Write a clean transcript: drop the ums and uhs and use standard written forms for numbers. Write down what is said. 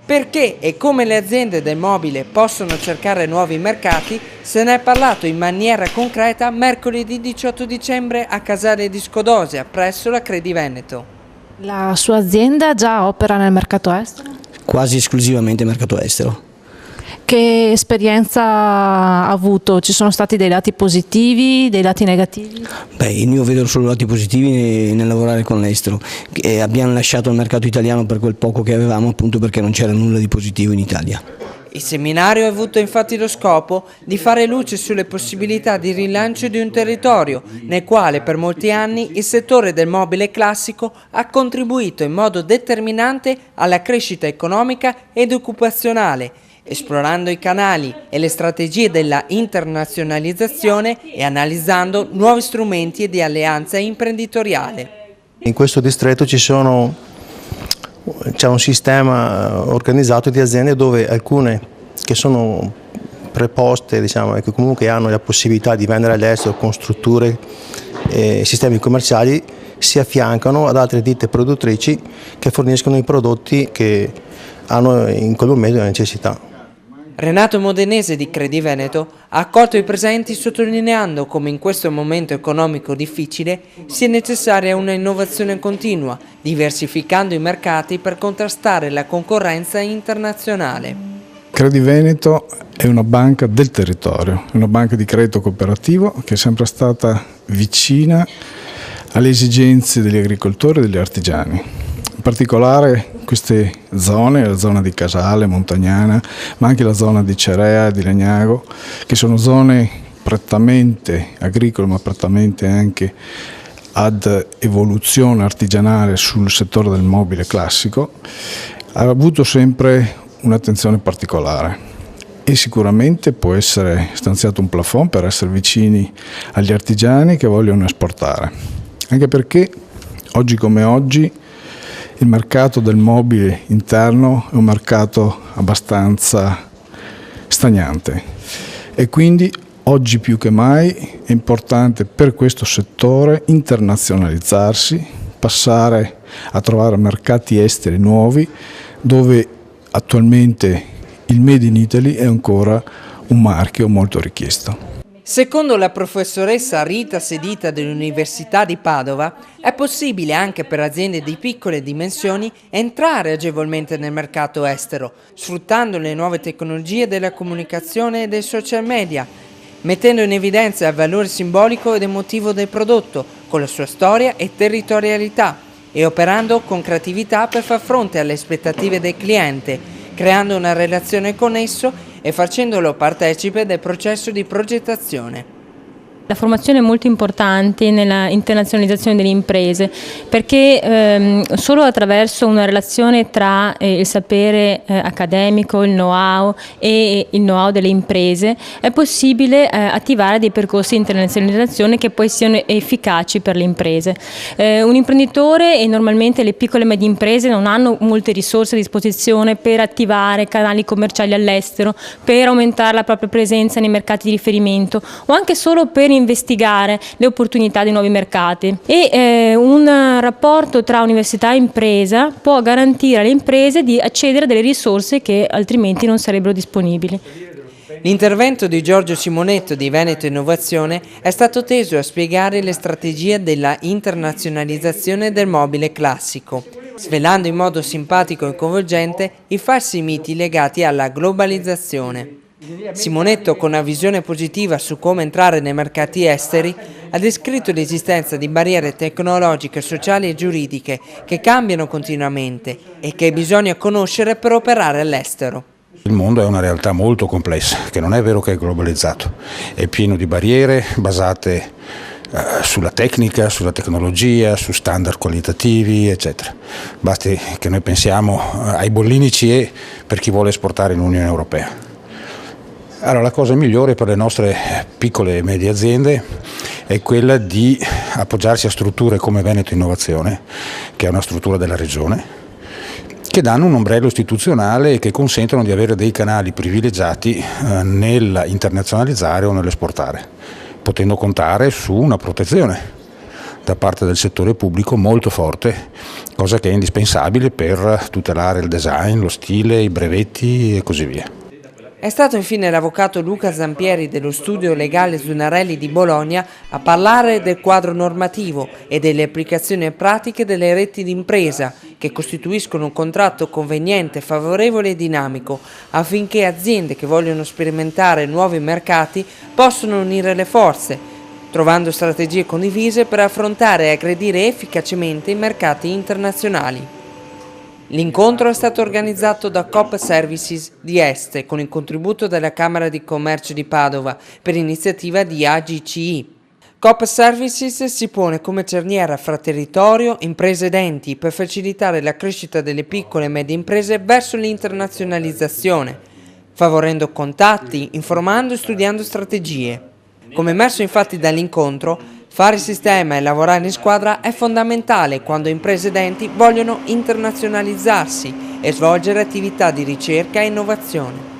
Perché e come le aziende del mobile possono cercare nuovi mercati se ne è parlato in maniera concreta mercoledì 18 dicembre a Casale di Scodosia, presso la Credi Veneto. La sua azienda già opera nel mercato estero? Quasi esclusivamente mercato estero. Che esperienza ha avuto? Ci sono stati dei lati positivi, dei lati negativi? Io vedo solo lati positivi nel lavorare con l'estero. Abbiamo lasciato il mercato italiano per quel poco che avevamo, appunto perché non c'era nulla di positivo in Italia. Il seminario ha avuto infatti lo scopo di fare luce sulle possibilità di rilancio di un territorio nel quale per molti anni il settore del mobile classico ha contribuito in modo determinante alla crescita economica ed occupazionale, esplorando i canali e le strategie della internazionalizzazione e analizzando nuovi strumenti di alleanza imprenditoriale. In questo distretto c'è un sistema organizzato di aziende dove alcune che sono preposte, diciamo, e che comunque hanno la possibilità di vendere all'estero con strutture e sistemi commerciali si affiancano ad altre ditte produttrici che forniscono i prodotti che hanno in quel momento la necessità. Renato Modenese di Credi Veneto ha accolto i presenti sottolineando come in questo momento economico difficile sia necessaria una innovazione continua, diversificando i mercati per contrastare la concorrenza internazionale. Credi Veneto è una banca del territorio, una banca di credito cooperativo che è sempre stata vicina alle esigenze degli agricoltori e degli artigiani. In particolare queste zone, la zona di Casale, Montagnana, ma anche la zona di Cerea, di Legnago, che sono zone prettamente agricole ma prettamente anche ad evoluzione artigianale sul settore del mobile classico, ha avuto sempre un'attenzione particolare e sicuramente può essere stanziato un plafond per essere vicini agli artigiani che vogliono esportare, anche perché oggi come oggi il mercato del mobile interno è un mercato abbastanza stagnante e quindi oggi più che mai è importante per questo settore internazionalizzarsi, passare a trovare mercati esteri nuovi dove attualmente il Made in Italy è ancora un marchio molto richiesto. Secondo la professoressa Rita Sedita dell'Università di Padova, è possibile anche per aziende di piccole dimensioni entrare agevolmente nel mercato estero, sfruttando le nuove tecnologie della comunicazione e dei social media, mettendo in evidenza il valore simbolico ed emotivo del prodotto, con la sua storia e territorialità, e operando con creatività per far fronte alle aspettative del cliente, creando una relazione con esso e facendolo partecipe del processo di progettazione. La formazione è molto importante nella internazionalizzazione delle imprese perché solo attraverso una relazione tra il sapere accademico, il know-how e il know-how delle imprese è possibile attivare dei percorsi di internazionalizzazione che poi siano efficaci per le imprese. Un imprenditore e normalmente le piccole e medie imprese non hanno molte risorse a disposizione per attivare canali commerciali all'estero, per aumentare la propria presenza nei mercati di riferimento o anche solo per investigare le opportunità di nuovi mercati e un rapporto tra università e impresa può garantire alle imprese di accedere a delle risorse che altrimenti non sarebbero disponibili. L'intervento di Giorgio Simonetto di Veneto Innovazione è stato teso a spiegare le strategie della internazionalizzazione del mobile classico, svelando in modo simpatico e coinvolgente i falsi miti legati alla globalizzazione. Simonetto, con una visione positiva su come entrare nei mercati esteri, ha descritto l'esistenza di barriere tecnologiche, sociali e giuridiche che cambiano continuamente e che bisogna conoscere per operare all'estero. Il mondo è una realtà molto complessa, che non è vero che è globalizzato, è pieno di barriere basate sulla tecnica, sulla tecnologia, su standard qualitativi, eccetera. Basti che noi pensiamo ai bollini CE per chi vuole esportare in Unione Europea. Allora, la cosa migliore per le nostre piccole e medie aziende è quella di appoggiarsi a strutture come Veneto Innovazione, che è una struttura della Regione, che danno un ombrello istituzionale e che consentono di avere dei canali privilegiati nell'internazionalizzare o nell'esportare, potendo contare su una protezione da parte del settore pubblico molto forte, cosa che è indispensabile per tutelare il design, lo stile, i brevetti e così via. È stato infine l'avvocato Luca Zampieri dello studio legale Zunarelli di Bologna a parlare del quadro normativo e delle applicazioni pratiche delle reti d'impresa che costituiscono un contratto conveniente, favorevole e dinamico affinché aziende che vogliono sperimentare nuovi mercati possano unire le forze, trovando strategie condivise per affrontare e aggredire efficacemente i mercati internazionali. L'incontro è stato organizzato da Coop Services di Este con il contributo della Camera di Commercio di Padova per iniziativa di AGCI. Coop Services si pone come cerniera fra territorio, imprese ed enti per facilitare la crescita delle piccole e medie imprese verso l'internazionalizzazione, favorendo contatti, informando e studiando strategie. Come emerso infatti dall'incontro, fare sistema e lavorare in squadra è fondamentale quando imprese ed enti vogliono internazionalizzarsi e svolgere attività di ricerca e innovazione.